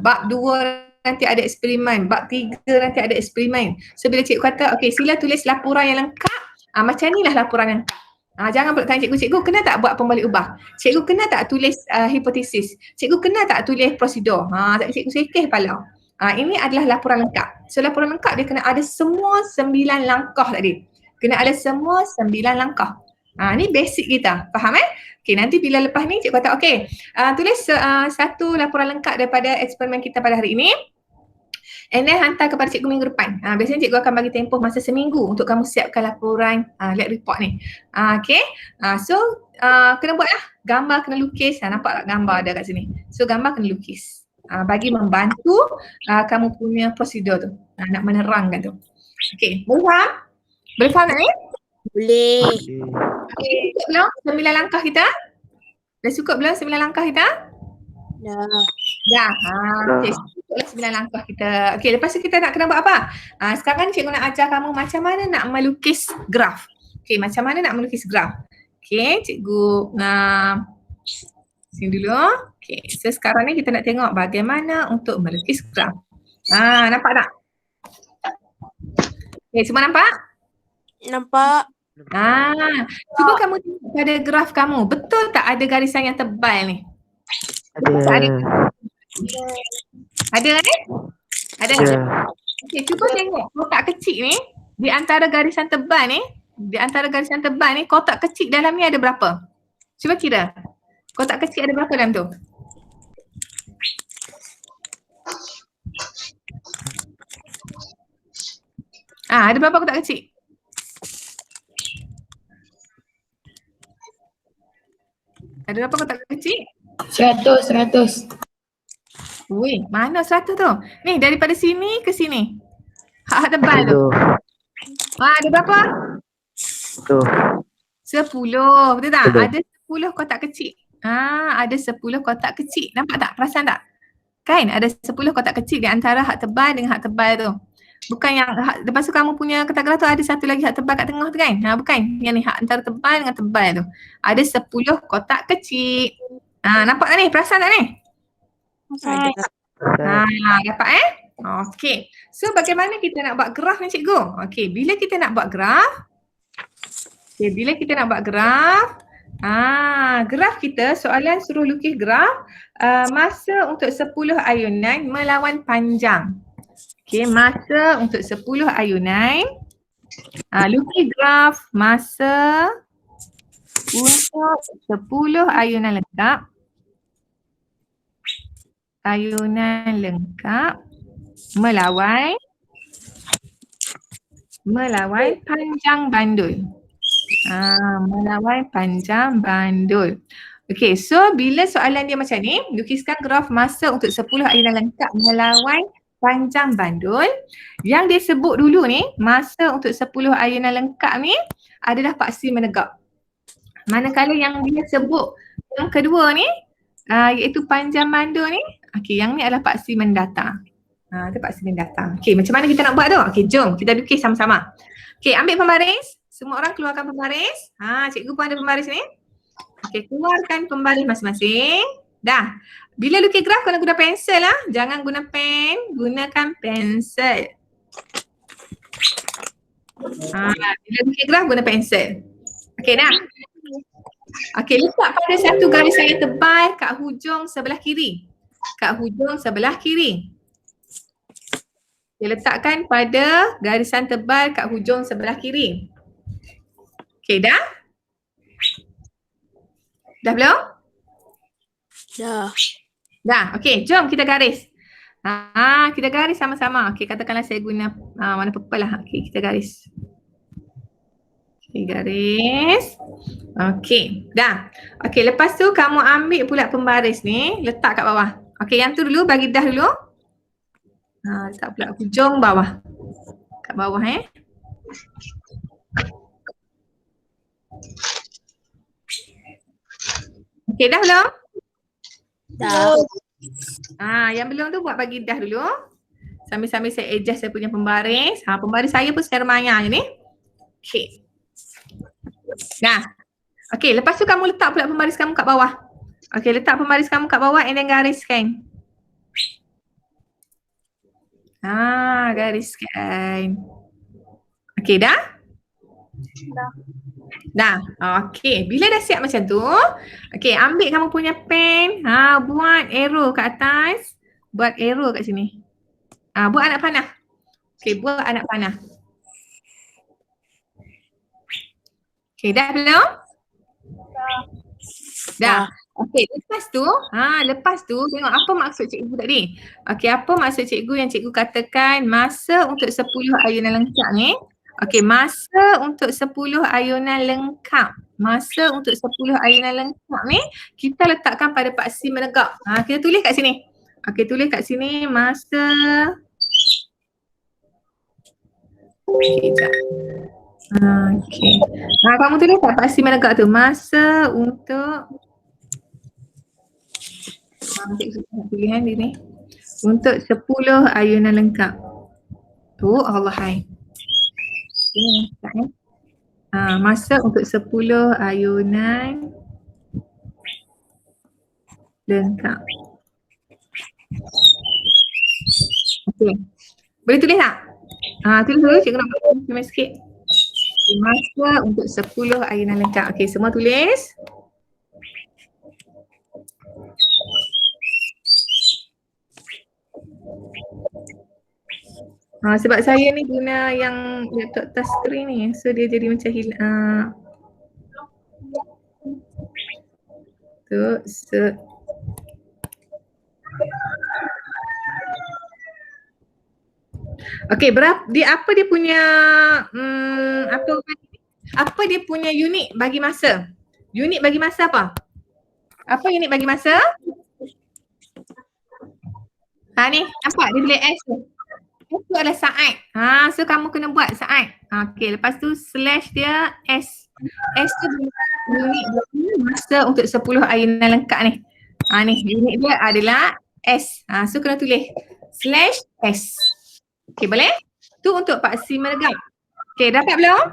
Bab 2 nanti ada eksperimen, bab 3 nanti ada eksperimen. So bila cikgu kata, okey, sila tulis laporan yang lengkap, macam inilah laporan yang lengkap. Jangan pula tanya cikgu kena tak buat pemboleh ubah? Cikgu kena tak tulis hipotesis? Cikgu kena tak tulis prosedur? Tak cikgu sekeh kepala. Ini adalah laporan lengkap. So laporan lengkap dia kena ada semua 9 langkah tadi. Kena ada semua 9 langkah. Ni basic kita. Faham Okay, nanti bila lepas ni cikgu kata tulis satu laporan lengkap daripada eksperimen kita pada hari ini. And then hantar kepada cikgu minggu depan. Biasanya cikgu akan bagi tempoh masa seminggu untuk kamu siapkan laporan lab report ni. Okay. So kena buat lah. Gambar kena lukis. Nampak tak gambar ada kat sini? So gambar kena lukis. Bagi membantu kamu punya prosedur tu. Nak menerangkan tu. Okay. Boleh faham? Boleh faham tak ni? Boleh. Okay. Cukup belum 9 langkah kita? Dah cukup belum 9 langkah kita? Dah. Okay. Cukuplah 9 langkah kita. Okay, lepas tu kita nak kena buat apa? Sekarang cikgu nak ajar kamu macam mana nak melukis graf. Okay, macam mana nak melukis graf. Okay, cikgu sini dulu. Okay, so sekarang ni kita nak tengok bagaimana untuk melukis graf. Nampak tak? Okay, semua nampak? Nampak. Cuba kamu tengok pada graf kamu. Betul tak ada garisan yang tebal ni? Ada. Ada kan? Ada. Okey, cuba tengok kotak kecil ni di antara garisan tebal ni, kotak kecil dalam ni ada berapa? Cuba kira. Kotak kecil ada berapa dalam tu? Ada berapa kotak kecil? Ada berapa kotak kecil? 100. Weh, mana 100 tu? Ni daripada sini ke sini. Hak tebal tu. Ada berapa? 10. Betul tak? Ada 10 kotak kecil. Ada 10 kotak kecil. Nampak tak? Perasan tak? Kan ada 10 kotak kecil di antara hak tebal dengan hak tebal tu. Bukan yang lepas tu kamu punya kertas gelas tu ada satu lagi hak tebal kat tengah tu kan? Bukan. Yang ni hak antara tebal dengan tebal tu. Ada 10 kotak kecil. Nampak tak ni? Perasan tak ni? Dapat Okey. So bagaimana kita nak buat graf ni cikgu? Okey, bila kita nak buat graf, graf kita soalan suruh lukis graf masa untuk 10 ayunan melawan panjang. Okey, masa untuk 10 ayunan lukis graf masa untuk 10 ayunan lengkap. Melawan panjang bandul. Melawan panjang bandul. Okey, so bila soalan dia macam ni, lukiskan graf masa untuk 10 ayunan lengkap melawan panjang bandul. Yang dia sebut dulu ni, masa untuk 10 ayunan lengkap ni adalah paksi menegak. Manakala yang dia sebut yang kedua ni, iaitu panjang bandul ni, okey, yang ni adalah paksi mendatar. Itu paksi mendatar. Okey, macam mana kita nak buat tu? Okey, jom kita lukis sama-sama. Okey, ambil pembaris. Semua orang keluarkan pembaris. Cikgu pun ada pembaris ni. Okey, keluarkan pembaris masing-masing. Dah. Bila lukis graf kena guna pensel lah. Jangan guna pen, gunakan pensel. Bila lukis graf guna pensel. Okey dah. Okey, letak pada satu garisan yang tebal kat hujung sebelah kiri. Dia letakkan pada garisan tebal kat hujung sebelah kiri. Okey, dah? Dah belum? Dah. Dah, okey, jom kita garis. Kita garis sama-sama. Okey, katakanlah saya guna warna purple lah. Okey, kita garis. Okey, garis. Okey, dah. Okey, lepas tu kamu ambil pula pembaris ni, letak kat bawah. Okey, yang tu dulu bagi dah dulu. Letak pula hujung bawah. Kat bawah Okey, dah belum? Dah. Yang belum tu buat bagi dah dulu. Sambil-sambil saya adjust saya punya pembaris. Pembaris saya pun secara maya je ni. Okey. Dah. Okey, lepas tu kamu letak pula pembaris kamu kat bawah. Okey, letak pembaris kamu kat bawah and then gariskan. Gariskan. Okey, dah? Dah. Okey, bila dah siap macam tu, okey, ambil kamu punya pen, buat arrow kat atas, buat arrow kat sini. Buat anak panah. Okey, buat anak panah. Okey, dah belum? Dah. Okey, lepas tu tengok apa maksud cikgu tadi. Okey, apa maksud cikgu yang cikgu katakan masa untuk 10 ayunan lengkap ni? Okey, masa untuk 10 ayunan lengkap. Masa untuk 10 ayunan lengkap ni kita letakkan pada paksi menegak. Kita tulis kat sini. Okey, tulis kat sini masa. Okey, sekejap. Okey. Kamu tulis kat paksi menegak tu. Masa untuk pilihan ni. Untuk 10 ayunan lengkap. Tu Allah hai. Ini masa untuk 10 ayunan lengkap. Okey. Boleh tulis tak? Tulis dulu, cikgu nak buat sikit. Masa untuk 10 ayunan lengkap. Okey, semua tulis. Sebab saya ni guna yang laptop touchscreen ni, so dia jadi macam hilang. Okey, apa dia punya apa dia punya unit bagi masa? Unit bagi masa apa? Apa unit bagi masa? Ni, nampak dia boleh S tu. Itu adalah saat. So kamu kena buat saat. Okey, lepas tu slash dia S. S tu unit masa untuk 10 ayunan lengkap ni. Ni unit dia adalah S. So kena tulis slash S. Okey, boleh? Tu untuk paksi menegak. Okey, dapat belum?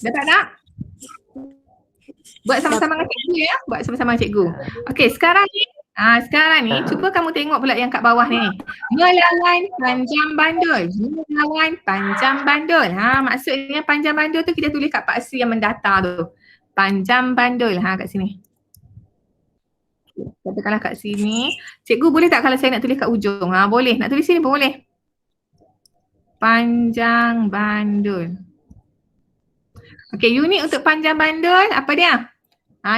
Dapat tak? Buat sama-sama dengan cikgu ya. Buat sama-sama dengan cikgu. Okey, sekarang ni cuba kamu tengok pula yang kat bawah ni. Melawan panjang bandul. Melawan panjang bandul. Maksudnya panjang bandul tu kita tulis kat paksi yang mendatar tu. Panjang bandul. Kat sini. Katakanlah kat sini. Cikgu boleh tak kalau saya nak tulis kat ujung? Boleh. Nak tulis sini pun boleh. Panjang bandul. Okey, unit untuk panjang bandul apa dia?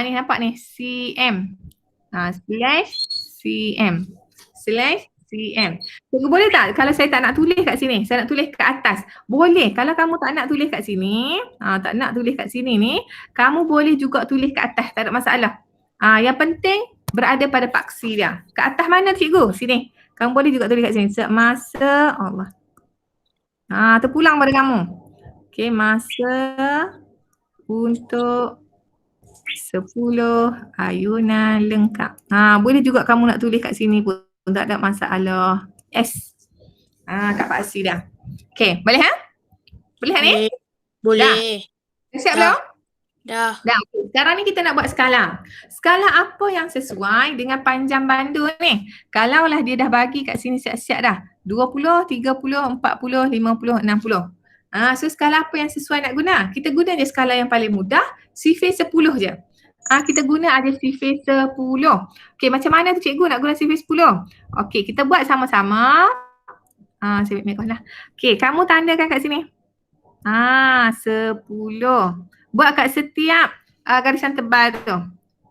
Ni nampak ni. cm. Slash cm. Slash cm. Cikgu boleh tak kalau saya tak nak tulis kat sini, saya nak tulis kat atas? Boleh. Kalau kamu tak nak tulis kat sini, tak nak tulis kat sini ni, kamu boleh juga tulis kat atas, tak ada masalah. Yang penting berada pada paksi dia. Kat atas mana cikgu? Sini. Kamu boleh juga tulis kat sini. Masa Allah. Terpulang pada kamu. Okey, masa untuk 10 ayunan lengkap. Boleh juga kamu nak tulis kat sini pun, tak ada masalah. S. Kat paksi dah. Okey, boleh Boleh ni? Boleh. Dah siap belum? Dah. Okay. Sekarang ni kita nak buat skala. Skala apa yang sesuai dengan panjang bandul ni? Kalaulah dia dah bagi kat sini siap-siap dah. 20, 30, 40, 50, 60. So skala apa yang sesuai nak guna? Kita guna je skala yang paling mudah, sifir 10 je. Kita guna ada sifir 10. Okey, macam mana tu cikgu nak guna sifir 10? Okey, kita buat sama-sama. Saya ambil lah. Okey, kamu tandakan kat sini. 10. Buat kat setiap garisan tebal tu.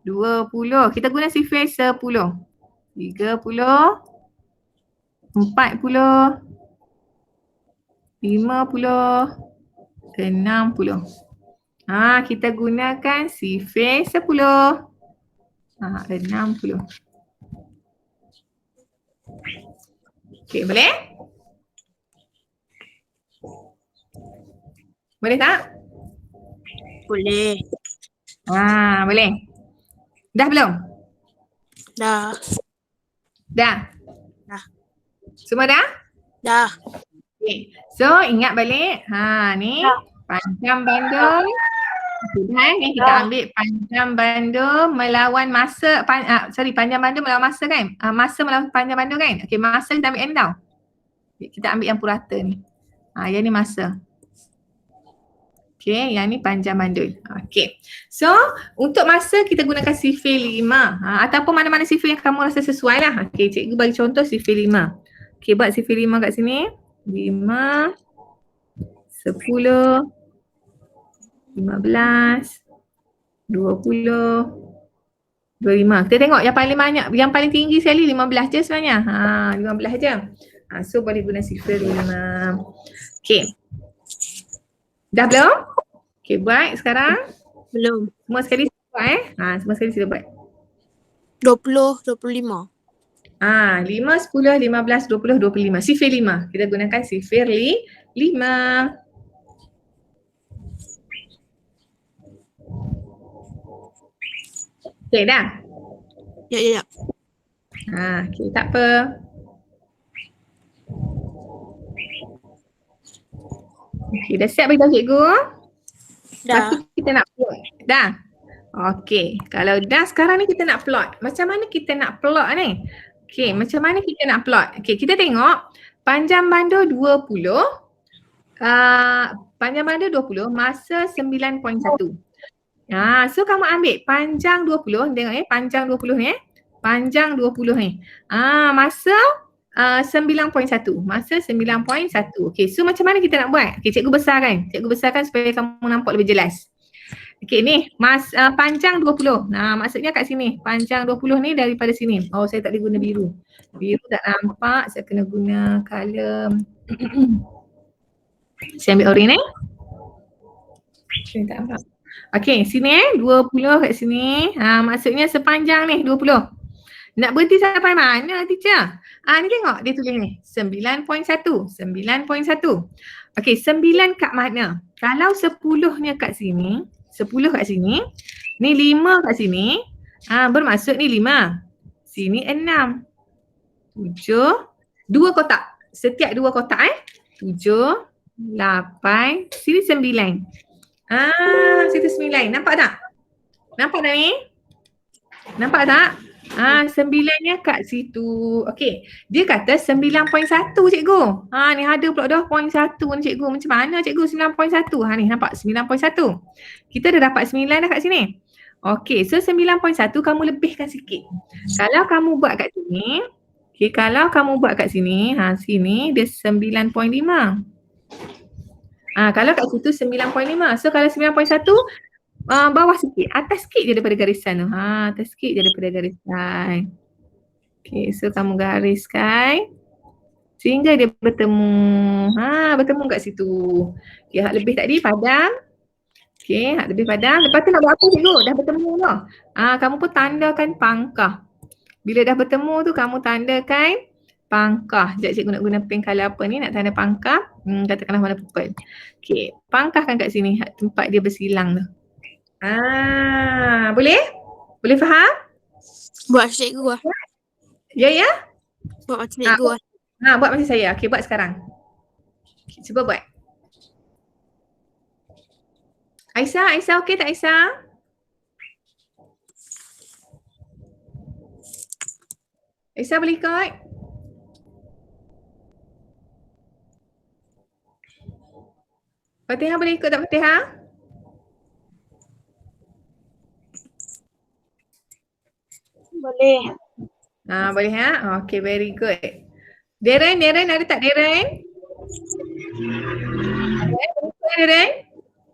20. Kita guna sifir 10. 30, 40, 50, 60. Kita gunakan sifir 10. 60. Okey, boleh? Boleh tak? Boleh. Boleh. Dah belum? Dah. Dah? Dah. Semua dah? Dah. Okay. So ingat balik. Ni panjang bandul. Ni kita ambil panjang bandul melawan masa, panjang bandul melawan masa kan? Masa melawan panjang bandul kan? Okay, masa kita ambil N tau. Kita ambil yang purata ni. Yang ni masa. Okay, yang ni panjang bandul. Okay. So, untuk masa kita gunakan sifir 5. Ataupun mana-mana sifir yang kamu rasa sesuai lah. Okay, cikgu bagi contoh sifir 5. Okay, buat sifir 5 kat sini. 5, 10, 15, 20, 25. Kita tengok yang paling banyak, yang paling tinggi sekali 15 je sebenarnya. 15 je. So boleh guna sifir 5. Okay. Dah belum? Okay, buat sekarang. Belum. Semua sekali buat semua sekali sila buat. 20, 25. 5, 10, 15, 20, 25. Sifir 5. Kita gunakan sifir 5. Okay, dah? Ya. Okay, tak apa. Okay, dah siap beritahu cikgu? Dah. Lepas tu kita nak plot. Dah? Okay, kalau dah sekarang ni kita nak plot. Macam mana kita nak plot ni? Okay, macam mana kita nak plot? Okay, kita tengok panjang bandul 20. Panjang bandul 20, masa 9.1. So kamu ambil panjang 20, tengok panjang 20 ni panjang 20 ni. Masa 9.1. Masa 9.1. Okay, so macam mana kita nak buat? Okay, cikgu besarkan. Cikgu besarkan supaya kamu nampak lebih jelas. Okay, ni panjang 20. Maksudnya kat sini. Panjang 20 ni daripada sini. Saya tak boleh guna biru. Biru tak nampak. Saya kena guna color. Saya ambil orange ni. Okay, tak nampak. Okay, sini 20 kat sini. Maksudnya sepanjang ni 20. Nak berhenti sampai mana, teacher? Ni tengok dia tulis ni. 9.1. 9.1. Okay, 9 kat mana? Kalau 10-nya kat sini, 10 kat sini, ni 5 kat sini, bermaksud ni 5. Sini 6. 7. 2 kotak. Setiap 2 kotak 7, 8, sini 9. Situ 9. Nampak tak? Nampak tak ni? Nampak tak? 9-nya kat situ. Okey. Dia kata 9.1 cikgu. Ni ada pula dah 0.1 ni cikgu. Macam mana cikgu 9.1? Ni nampak 9.1. Kita dah dapat 9 dah kat sini. Okey. So 9.1 kamu lebihkan sikit. Kalau kamu buat kat sini. Okay, kalau kamu buat kat sini. Sini dia 9.5. Kalau kat situ 9.5. So kalau 9.1 bawah sikit, atas sikit je daripada garisan tu. Atas sikit je daripada garisan. Okay, so kamu gariskan sehingga dia bertemu. Bertemu kat situ. Okay, hak lebih tadi padam. Okay, hak lebih padam. Lepas tu nak buat apa cikgu? Dah bertemu dah. Kamu pun tandakan pangkah. Bila dah bertemu tu kamu tandakan pangkah. Sekejap cikgu nak guna pen color apa ni nak tanda pangkah. Katakanlah warna purple. Okay, pangkahkan kat sini tempat dia bersilang tu. Boleh? Boleh faham? Buat macam cikgu lah. Ya? Buat macam cikgu lah. Buat macam saya. Okay, buat sekarang. Okay, cuba buat. Aisyah okey tak Aisyah? Aisyah boleh ikut? Fatihah boleh ikut tak Fatihah? Boleh. Boleh Okay, very good. Darren ada tak Darren? Darren?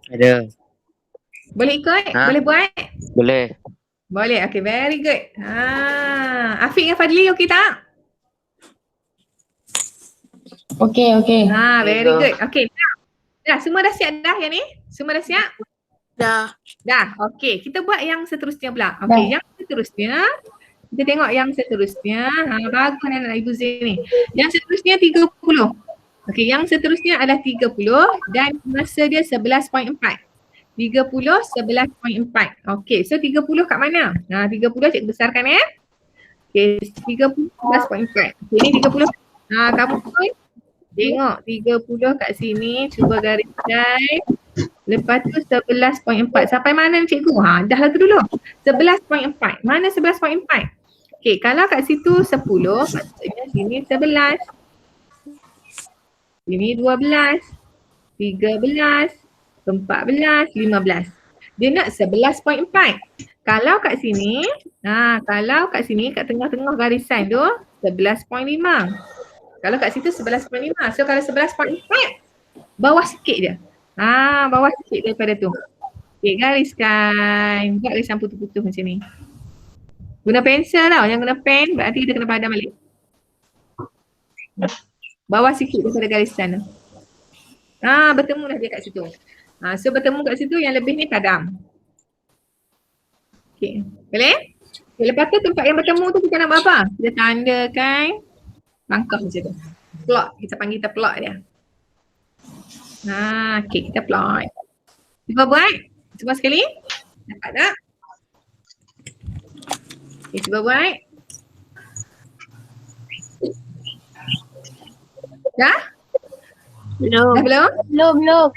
Ada. Boleh ikut? Boleh buat? Boleh. Boleh. Okay, very good. Afiq dengan Fadli okey tak? Okey, okey. Very good. Okay. Dah, semua dah siap dah yang ni? Semua dah siap? Dah. Dah. Okay, kita buat yang seterusnya pula. Okay, yang seterusnya. Kita tengok yang seterusnya. Bagus anak Ibu Zain ni. Yang seterusnya 30. Okay, yang seterusnya adalah 30 dan masa dia 11.4. 30, 11.4. Okay, so 30 kat mana? 30 cikgu besarkan Okay, 30, 11.4. Okay, ni 30. Kamu pun tengok 30 kat sini. Cuba gariskan. Lepas tu 11.4. Sampai mana cikgu? Dah lah tu dulu. 11.4. Mana 11.4? Okay, kalau kat situ 10, maksudnya sini 11. Sini 12, 13, 14, 15. Dia nak 11.4. Kalau kat sini, kat tengah-tengah garisan tu 11.5. Kalau kat situ 11.5. So kalau 11.4, bawah sikit je. Bawah sikit daripada tu. Okay, gariskan. Buat garisan putus-putus macam ni. Guna pensel tau, jangan guna pen. Nanti kita kena padam balik. Bawah sikit daripada garisan tu. Bertemu dah dia kat situ. So bertemu kat situ, yang lebih ni padam. Okay, boleh? Okay, lepas tu tempat yang bertemu tu kita nak buat apa? Kita tandakan langkah macam tu. Plot, kita panggil kita plot dia. Okay, kita plot. Cuba buat. Cuba sekali. Dapat tak? Okay, cuba buat. Dah? Belum. Dah belum? Belum.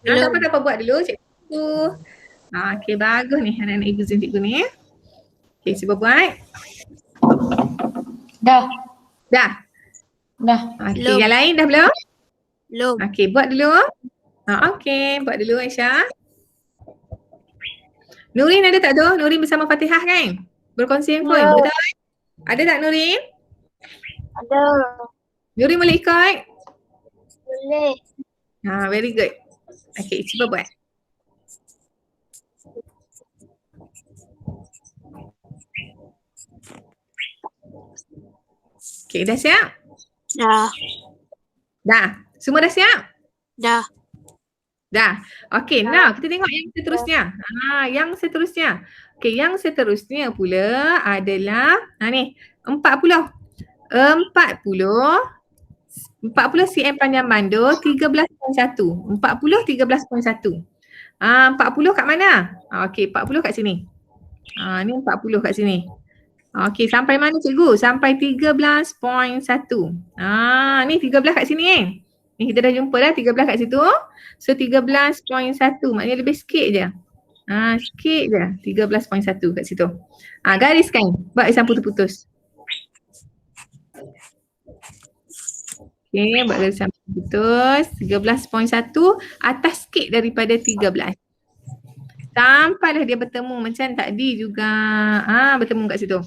Siapa dapat buat dulu cikgu. Okay, bagus ni anak-anak Ibu Zain cikgu ni. Okay, cuba buat. Dah. Okay, Belum. yang lain dah belum? Belum. Okay, buat dulu. Okay, buat dulu Aisyah. Nurin ada tak tu? Nurin bersama Fatihah kan? Berkongsi handphone, betul? Ada tak Nurin? Ada. Nurin boleh ikut? Boleh. Very good. Okay, cuba buat. Okay, dah siap? Dah. Semua dah siap? Dah. Okay, now kita tengok yang seterusnya. Yang seterusnya. Okay, yang seterusnya pula adalah ni 40 cm panjang bandul 13.1. 40 13.1. 40 kat mana? Okay, 40 kat sini. Ni 40 kat sini. Okay, sampai mana cikgu? Sampai 13.1. Ni 13 kat sini kan? Ni kita dah jumpa dah 13 kat situ. So 13.1 maknanya lebih sikit je. Sikit je. 13.1 kat situ. Gariskan. Buat garisan putus-putus. Okay, buat garisan putus. 13.1 atas sikit daripada 13. Sampailah dia bertemu macam tadi juga. Bertemu kat situ.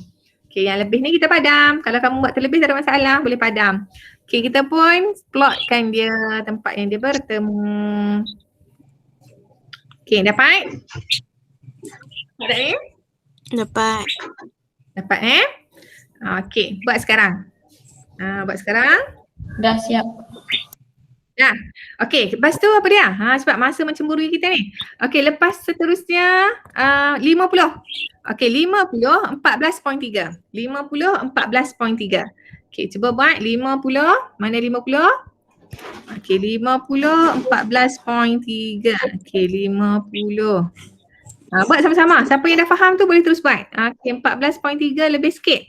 Okay, yang lebih ni kita padam. Kalau kamu buat terlebih tak ada masalah, boleh padam. Okay, kita pun plotkan dia tempat yang dia bertemu. Okay, dapat? Dapat ni? Dapat. Dapat Okay, buat sekarang. Buat sekarang. Dah siap. Dah. Okay, lepas tu apa dia? Sebab masa mencemburui kita ni. Okay, lepas seterusnya 50. Okay, 50, 14.3. 50, 14.3. Okay, cuba buat 50. Mana 50? Okay, 50, 14.3. Okay, 50. Buat sama-sama. Siapa yang dah faham tu boleh terus buat. Okay, 14.3 lebih sikit.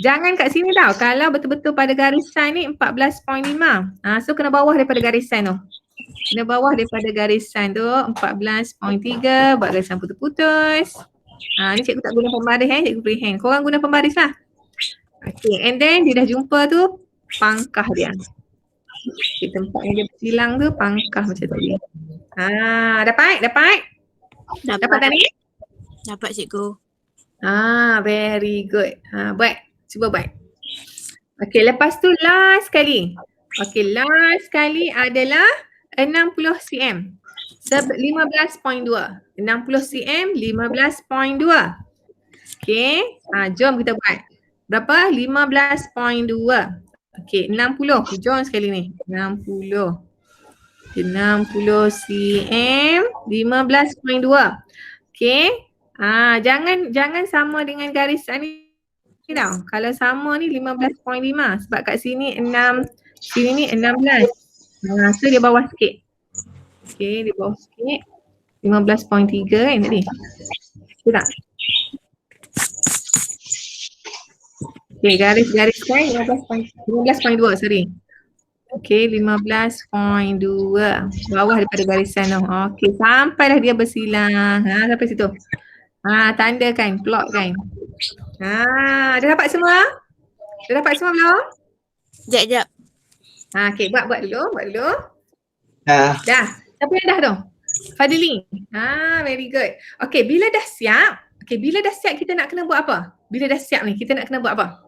Jangan kat sini tau. Kalau betul-betul pada garisan ni 14.5. So kena bawah daripada garisan tu. Kena bawah daripada garisan tu 14.3. Buat garisan putus-putus. Ni cikgu tak guna pembaris cikgu freehand. Korang guna pembaris lah. Okay, and then dia dah jumpa tu pangkah dia. Okay, tempat yang dia bersilang tu pangkah macam tadi. Dapat? Dapat tak ni? Dapat cikgu. Very good. Buat. Cuba buat. Okay, lepas tu last sekali. Okay, last sekali adalah 60 cm. 15.2. 60 cm, 15.2. Okey. Jom kita buat. Berapa? 15.2. Okey, 60. Jom sekali ni. 60. 60 cm 15.2. Okey. Jangan sama dengan garis ni tau. Kalau sama ni 15.5 sebab kat sini 6, sini ni 16. So dia bawah sikit. Okey, dia bawah sikit. 15.3 kan tadi. Betul tak? Okey, garis kan 15.2 sorry. Okey, 15.2 bawah daripada garisan tu. Okey, sampailah dia bersilang. Sampai situ. Tandakan, plot kan. Dah dapat semua? Dah dapat semua belum? Sekejap. Okey, buat dulu. Dah. Dah. Siapa yang dah tu? Fadli. Very good. Okey, bila dah siap kita nak kena buat apa? Bila dah siap ni kita nak kena buat apa?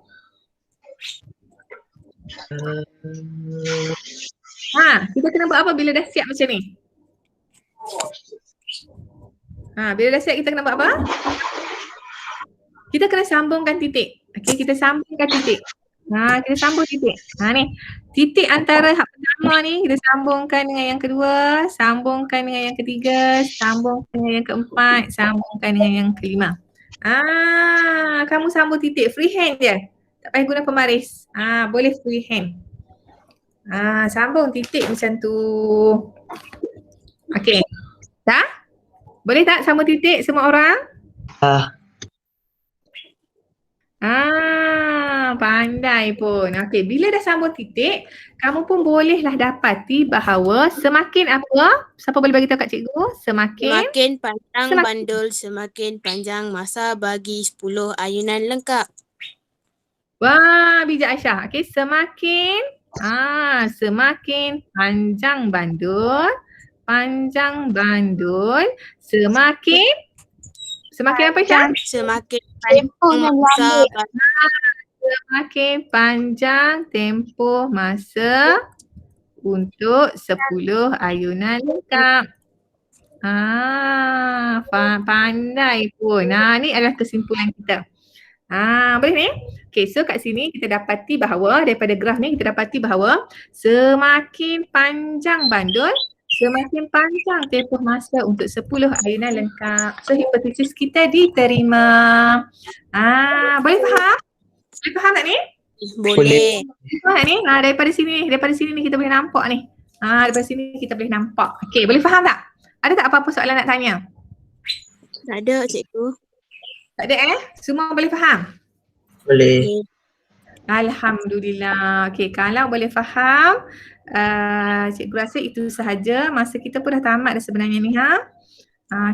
Kita kena buat apa bila dah siap macam ni? Bila dah siap kita kena buat apa? Kita kena sambungkan titik. Okey, kita sambungkan titik. Kita sambung titik. Ni. Titik antara hak pertama ni kita sambungkan dengan yang kedua, sambungkan dengan yang ketiga, sambungkan dengan yang keempat, sambungkan dengan yang kelima. Kamu sambung titik freehand je. Tak payah guna pembaris. Boleh freehand. Sambung titik macam tu. Okey. Dah? Boleh tak sambung titik semua orang? Pandai pun. Okey, bila dah sambung titik, kamu pun bolehlah dapati bahawa semakin apa? Siapa boleh bagi tahu kat cikgu? Semakin panjang bandul, semakin panjang masa bagi 10 ayunan lengkap. Wah, bijak Aisyah. Okey, semakin panjang bandul, semakin apa Aisyah? Semakin panjang masa Semakin panjang tempoh masa untuk 10 ayunan lengkap. Pandai pun. Ni adalah kesimpulan kita. Boleh ni? Okay, so kat sini kita dapati bahawa daripada graf ni kita dapati bahawa semakin panjang bandul, semakin panjang tempoh masa untuk 10 ayunan lengkap. So hipotesis kita diterima. Boleh faham? Boleh faham tak ni? boleh. Faham ni? Daripada sini ni kita boleh nampak ni. Daripada sini kita boleh nampak. Okay, boleh faham tak? Ada tak apa-apa soalan nak tanya? Tak ada cikgu. Tak ada Semua boleh faham? Boleh. Alhamdulillah. Okay, kalau boleh faham, cikgu rasa itu sahaja. Masa kita pun dah tamat dah sebenarnya ni.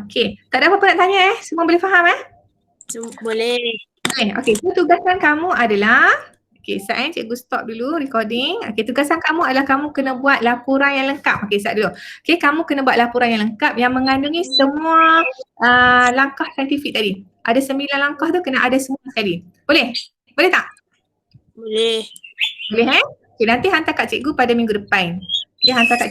Okay, tak ada apa-apa nak tanya Semua boleh faham Boleh. Okay, so tugasan kamu adalah, okay, cikgu stop dulu recording. Okay, tugasan kamu adalah kamu kena buat laporan yang lengkap. Okay, start dulu. Okay, kamu kena buat laporan yang lengkap yang mengandungi semua langkah saintifik tadi. Ada 9 langkah tu kena ada semua sekali. Boleh? Boleh tak? Boleh. Boleh Okay, nanti hantar kat cikgu pada minggu depan. Dia hantar kat